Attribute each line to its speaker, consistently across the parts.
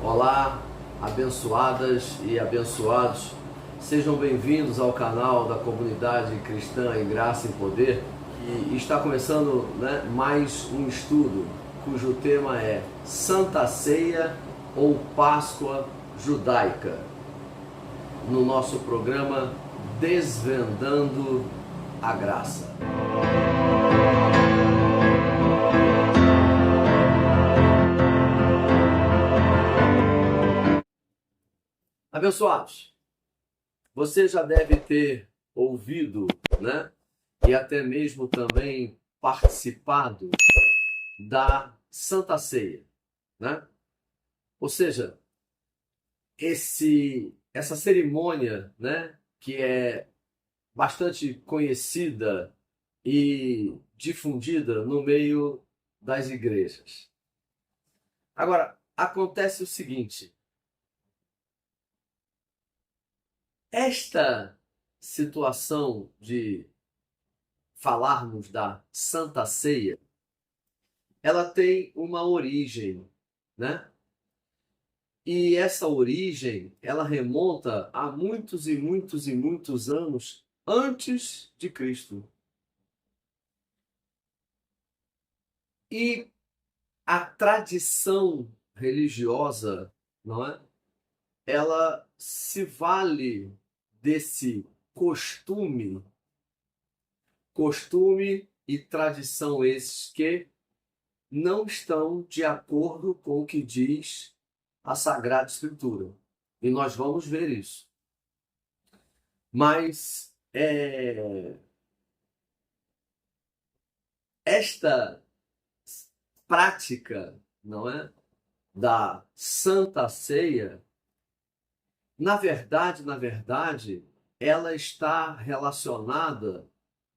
Speaker 1: Olá, abençoadas e abençoados, sejam bem-vindos ao canal da Comunidade Cristã em Graça e Poder. E está começando, mais um estudo cujo tema é Santa Ceia ou Páscoa Judaica, no nosso programa Desvendando a Graça. Abençoados, você já deve ter ouvido, e até mesmo também participado da Santa Ceia, Ou seja, essa cerimônia, que é bastante conhecida e difundida no meio das igrejas. Agora, acontece o seguinte: esta situação de falarmos da Santa Ceia, ela tem uma origem, E essa origem, ela remonta a muitos e muitos e muitos anos antes de Cristo. E a tradição religiosa, não é? Ela se vale desse costume e tradição esses que não estão de acordo com o que diz a Sagrada Escritura. E nós vamos ver isso. Mas esta prática, não é, da Santa Ceia, na verdade, ela está relacionada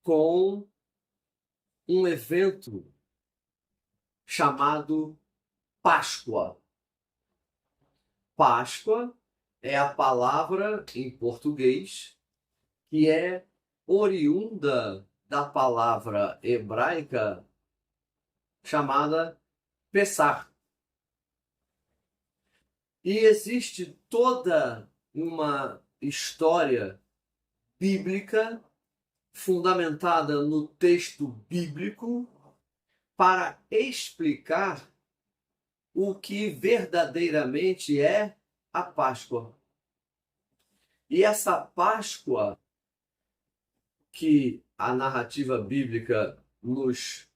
Speaker 1: com um evento chamado Páscoa. Páscoa é a palavra em português que é oriunda da palavra hebraica chamada Pessah. E existe toda uma história bíblica fundamentada no texto bíblico para explicar o que verdadeiramente é a Páscoa. E essa Páscoa que a narrativa bíblica nos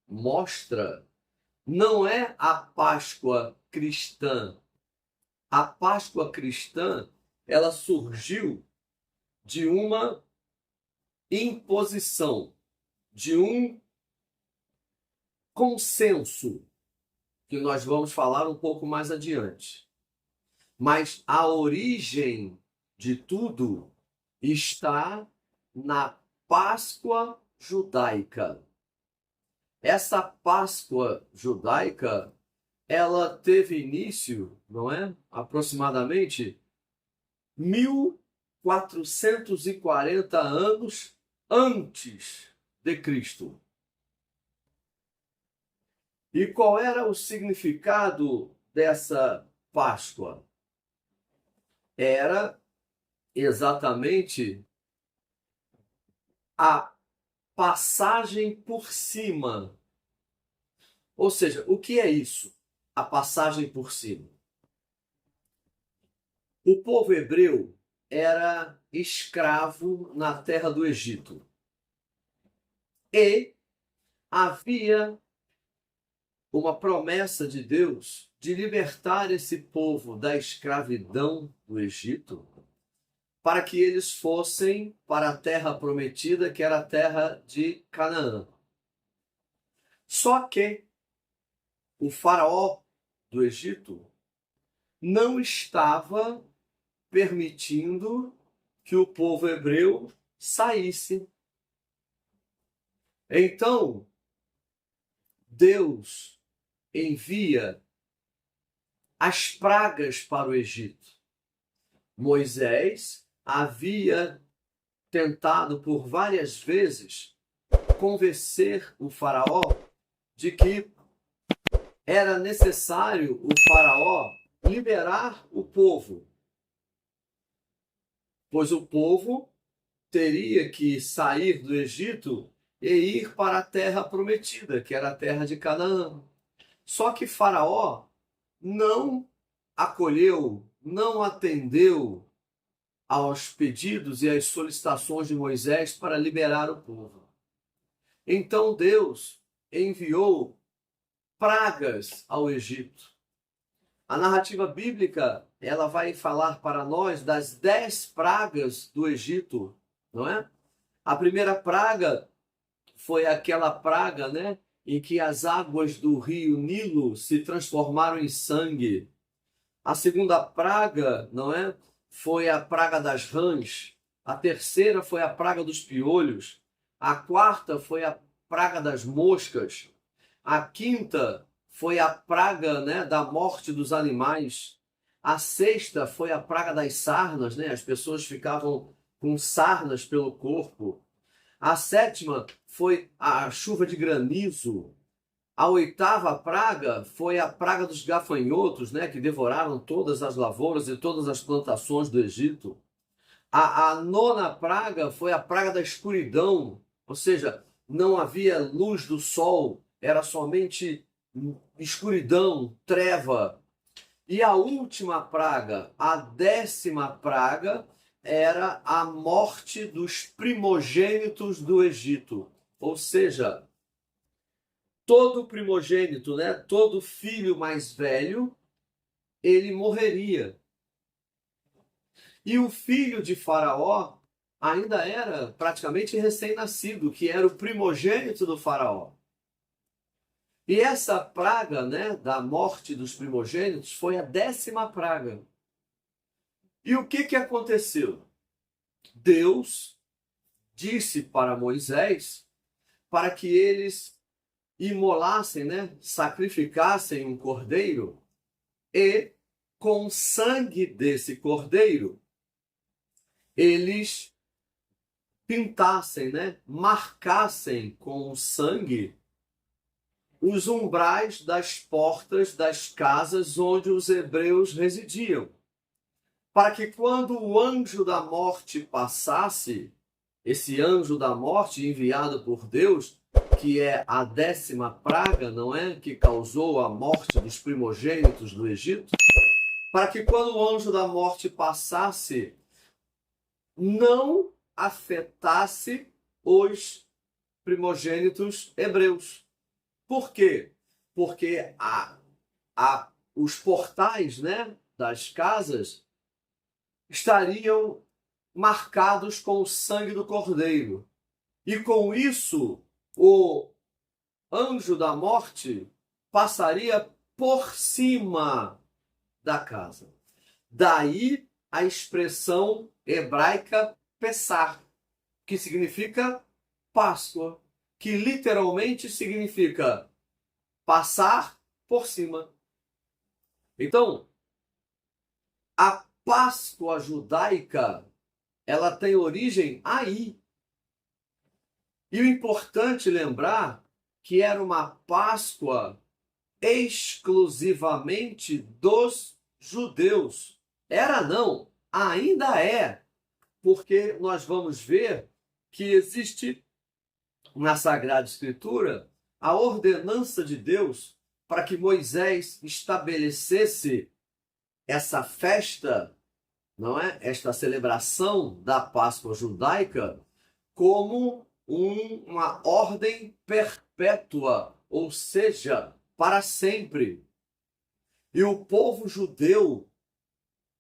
Speaker 1: mostra não é a Páscoa cristã. A Páscoa cristã, ela surgiu de uma imposição, de um consenso, que nós vamos falar um pouco mais adiante. Mas a origem de tudo está na Páscoa judaica. Essa Páscoa judaica, ela teve início, não é? Aproximadamente 1440 anos antes de Cristo. E qual era o significado dessa Páscoa? Era exatamente a passagem por cima. Ou seja, o que é isso? A passagem por cima. O povo hebreu era escravo na terra do Egito. E havia uma promessa de Deus de libertar esse povo da escravidão do Egito, para que eles fossem para a terra prometida, que era a terra de Canaã. Só que o faraó do Egito não estava permitindo que o povo hebreu saísse. Então, Deus envia as pragas para o Egito. Moisés havia tentado por várias vezes convencer o faraó de que era necessário o faraó liberar o povo, pois o povo teria que sair do Egito e ir para a terra prometida, que era a terra de Canaã. Só que Faraó não acolheu, não atendeu aos pedidos e às solicitações de Moisés para liberar o povo. Então Deus enviou pragas ao Egito. A narrativa bíblica, ela vai falar para nós das 10 pragas do Egito, não é? A primeira praga foi aquela praga, né, em que as águas do rio Nilo se transformaram em sangue. A segunda praga, não é, foi a praga das rãs. A terceira foi a praga dos piolhos. A quarta foi a praga das moscas. A quinta foi a praga, né, da morte dos animais. A sexta foi a praga das sarnas, né? As pessoas ficavam com sarnas pelo corpo. A sétima foi a chuva de granizo. A oitava praga foi a praga dos gafanhotos, né, que devoraram todas as lavouras e todas as plantações do Egito. A nona praga foi a praga da escuridão, ou seja, não havia luz do sol, era somente escuridão, treva. E a última praga, a 10ª praga, era a morte dos primogênitos do Egito. Ou seja, todo primogênito, né, todo filho mais velho, ele morreria. E o filho de Faraó ainda era praticamente recém-nascido, que era o primogênito do Faraó. E essa praga, né, da morte dos primogênitos foi a 10ª praga. E o que aconteceu? Deus disse para Moisés para que eles imolassem, né, sacrificassem um cordeiro e com o sangue desse cordeiro eles pintassem, né, marcassem com o sangue os umbrais das portas das casas onde os hebreus residiam, para que quando o anjo da morte passasse, esse anjo da morte enviado por Deus, que é a 10ª praga, não é? Que causou a morte dos primogênitos do Egito, para que quando o anjo da morte passasse, não afetasse os primogênitos hebreus. Por quê? Porque os portais, né, das casas estariam marcados com o sangue do cordeiro. E com isso, o anjo da morte passaria por cima da casa. Daí a expressão hebraica Pessah, que significa Páscoa, que literalmente significa passar por cima. Então, a Páscoa judaica, ela tem origem aí. E o importante lembrar que era uma Páscoa exclusivamente dos judeus. Era não, ainda é, porque nós vamos ver que existe na Sagrada Escritura a ordenança de Deus para que Moisés estabelecesse essa festa, não é? Esta celebração da Páscoa judaica como uma ordem perpétua, ou seja, para sempre. E o povo judeu,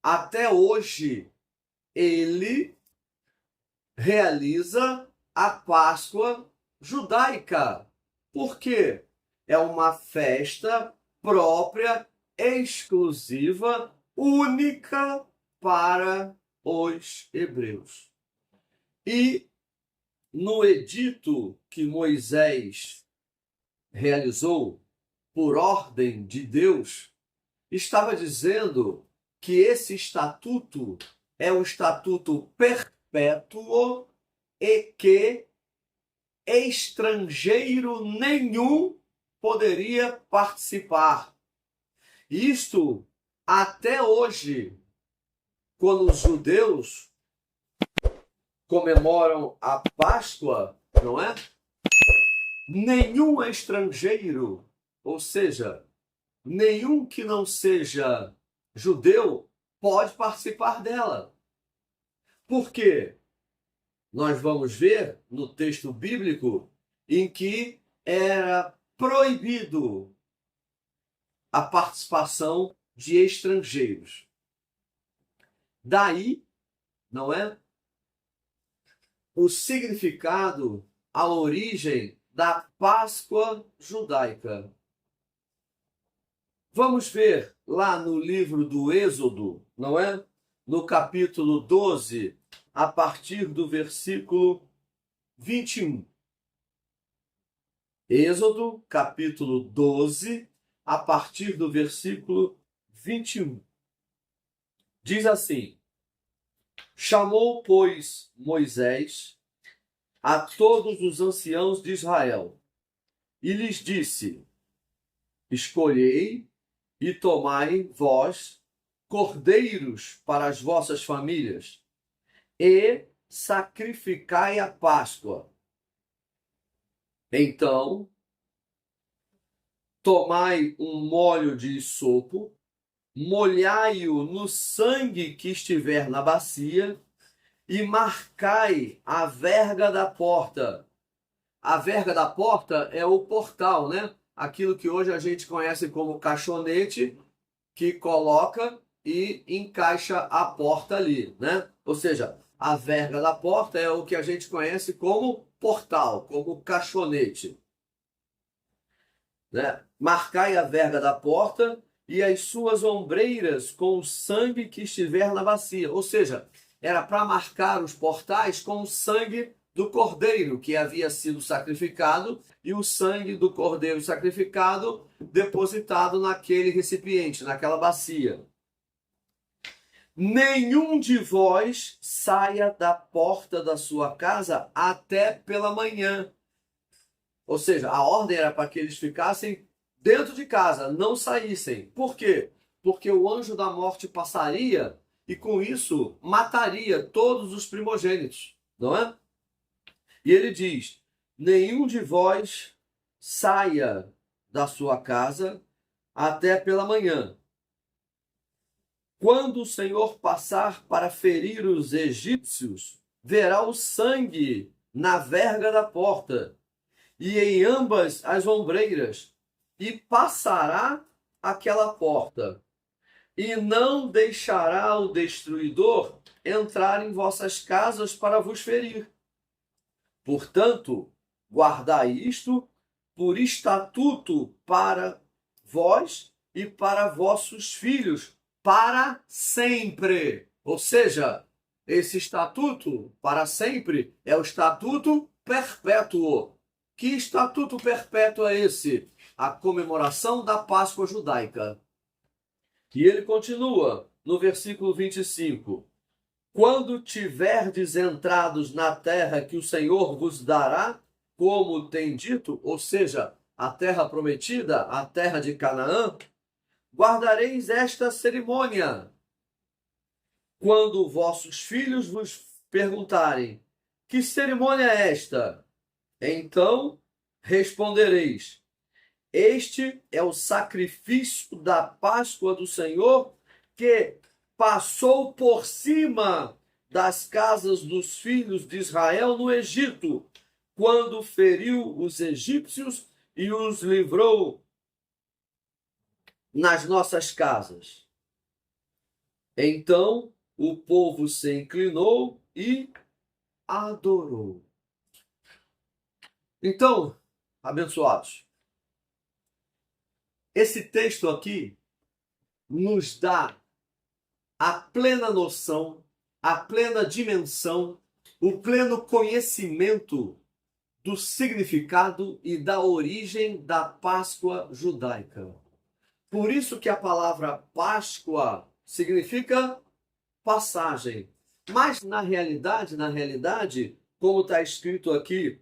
Speaker 1: até hoje, ele realiza a Páscoa judaica. Por quê? É uma festa própria, exclusiva, única para os hebreus. E no edito que Moisés realizou por ordem de Deus, estava dizendo que esse estatuto é um estatuto perpétuo e que estrangeiro nenhum poderia participar. Isto até hoje, quando os judeus comemoram a Páscoa, não é? Nenhum estrangeiro, ou seja, nenhum que não seja judeu pode participar dela. Por quê? Nós vamos ver no texto bíblico em que era proibido a participação de estrangeiros. Daí, não é? O significado, a origem da Páscoa judaica. Vamos ver lá no livro do Êxodo, não é? No capítulo 12, a partir do versículo 21. Êxodo, capítulo 12, a partir do versículo 21. Diz assim: Chamou, pois, Moisés a todos os anciãos de Israel e lhes disse: Escolhei e tomai vós cordeiros para as vossas famílias e sacrificai a Páscoa. Então, tomai um molho de hisopo, molhai-o no sangue que estiver na bacia e marcai a verga da porta. A verga da porta é o portal, né? Aquilo que hoje a gente conhece como caixonete, que coloca e encaixa a porta ali, né? Ou seja, a verga da porta é o que a gente conhece como portal, como caixonete, né? Marcai a verga da porta e as suas ombreiras com o sangue que estiver na bacia. Ou seja, era para marcar os portais com o sangue do cordeiro que havia sido sacrificado e o sangue do cordeiro sacrificado depositado naquele recipiente, naquela bacia. Nenhum de vós saia da porta da sua casa até pela manhã. Ou seja, a ordem era para que eles ficassem dentro de casa, não saíssem. Por quê? Porque o anjo da morte passaria e com isso mataria todos os primogênitos, não é? E ele diz: nenhum de vós saia da sua casa até pela manhã. Quando o Senhor passar para ferir os egípcios, verá o sangue na verga da porta e em ambas as ombreiras, e passará aquela porta, e não deixará o destruidor entrar em vossas casas para vos ferir. Portanto, guardai isto por estatuto para vós e para vossos filhos, para sempre. Ou seja, esse estatuto para sempre é o estatuto perpétuo. Que estatuto perpétuo é esse? A comemoração da Páscoa judaica. E ele continua no versículo 25. Quando tiverdes entrados na terra que o Senhor vos dará, como tem dito, ou seja, a terra prometida, a terra de Canaã, guardareis esta cerimônia. Quando vossos filhos vos perguntarem: que cerimônia é esta? Então respondereis: este é o sacrifício da Páscoa do Senhor, que passou por cima das casas dos filhos de Israel no Egito, quando feriu os egípcios e os livrou nas nossas casas. Então o povo se inclinou e adorou. Então, abençoados, esse texto aqui nos dá a plena noção, a plena dimensão, o pleno conhecimento do significado e da origem da Páscoa judaica. Por isso que a palavra Páscoa significa passagem. Mas na realidade, como está escrito aqui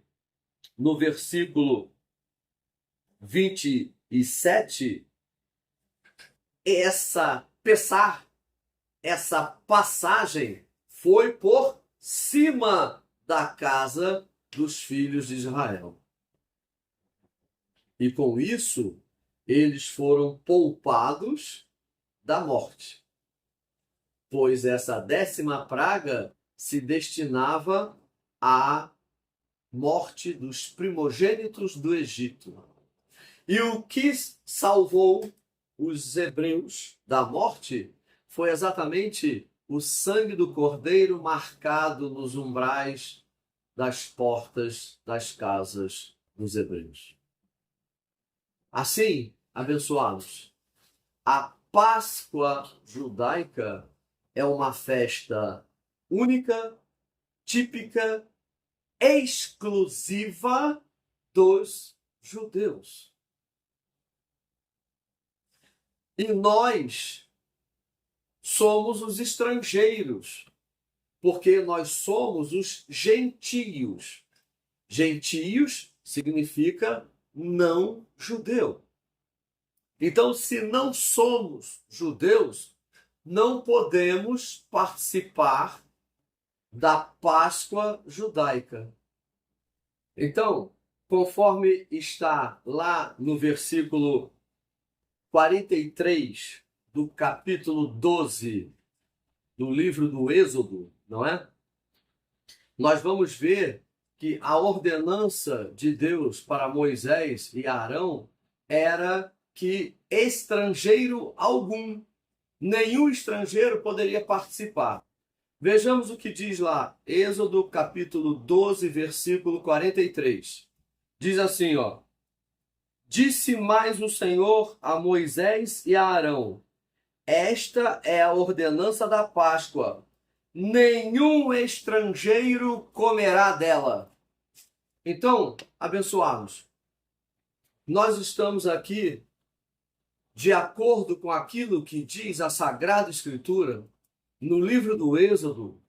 Speaker 1: no versículo 27, essa passagem foi por cima da casa dos filhos de Israel. E com isso, eles foram poupados da morte, pois essa 10ª praga se destinava à morte dos primogênitos do Egito. E o que salvou os hebreus da morte foi exatamente o sangue do cordeiro marcado nos umbrais das portas das casas dos hebreus. Assim, abençoados, a Páscoa judaica é uma festa única, típica, exclusiva dos judeus. E nós somos os estrangeiros, porque nós somos os gentios. Gentios significa não judeu. Então, se não somos judeus, não podemos participar da Páscoa judaica. Então, conforme está lá no versículo 43 do capítulo 12 do livro do Êxodo, não é? Nós vamos ver que a ordenança de Deus para Moisés e Arão era que estrangeiro algum, nenhum estrangeiro poderia participar. Vejamos o que diz lá, Êxodo capítulo 12, versículo 43. Diz assim, ó: Disse mais o Senhor a Moisés e a Arão: Esta é a ordenança da Páscoa. Nenhum estrangeiro comerá dela. Então, abençoados, nós estamos aqui de acordo com aquilo que diz a Sagrada Escritura no livro do Êxodo.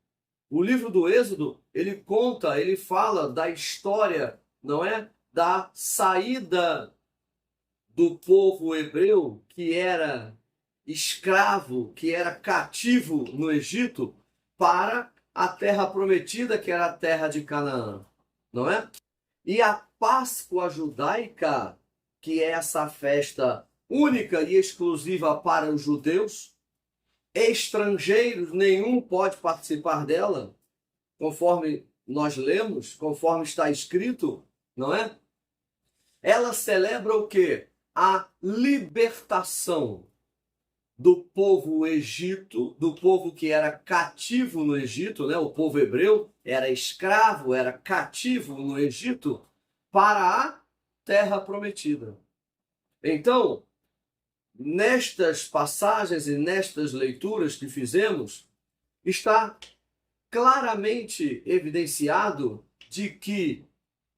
Speaker 1: O livro do Êxodo, ele fala da história, não é? Da saída do povo hebreu que era escravo, que era cativo no Egito, para a terra prometida, que era a terra de Canaã, não é? E a Páscoa judaica, que é essa festa única e exclusiva para os judeus, estrangeiros nenhum pode participar dela, conforme nós lemos, conforme está escrito, não é? Ela celebra o quê? A libertação do povo Egito, do povo que era cativo no Egito, né? O povo hebreu era escravo, era cativo no Egito, para a terra prometida. Então, nestas passagens e nestas leituras que fizemos, está claramente evidenciado de que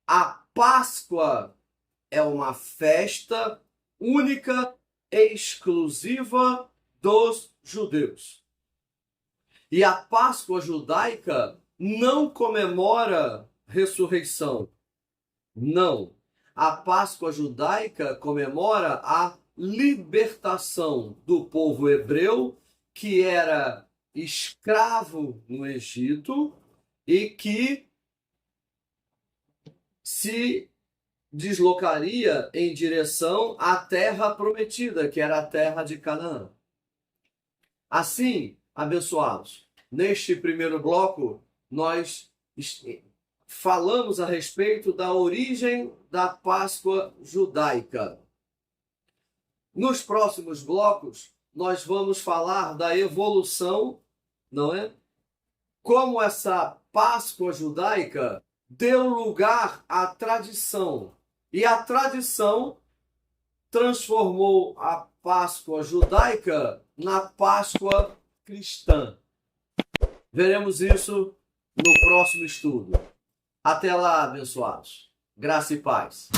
Speaker 1: a Páscoa é uma festa única e exclusiva dos judeus. E a Páscoa judaica não comemora ressurreição. Não. A Páscoa judaica comemora a libertação do povo hebreu que era escravo no Egito e que se deslocaria em direção à terra prometida, que era a terra de Canaã. Assim, abençoados, neste primeiro bloco, nós falamos a respeito da origem da Páscoa judaica. Nos próximos blocos, nós vamos falar da evolução, não é? Como essa Páscoa judaica deu lugar à tradição. E a tradição transformou a Páscoa judaica na Páscoa cristã. Veremos isso no próximo estudo. Até lá, abençoados. Graça e paz.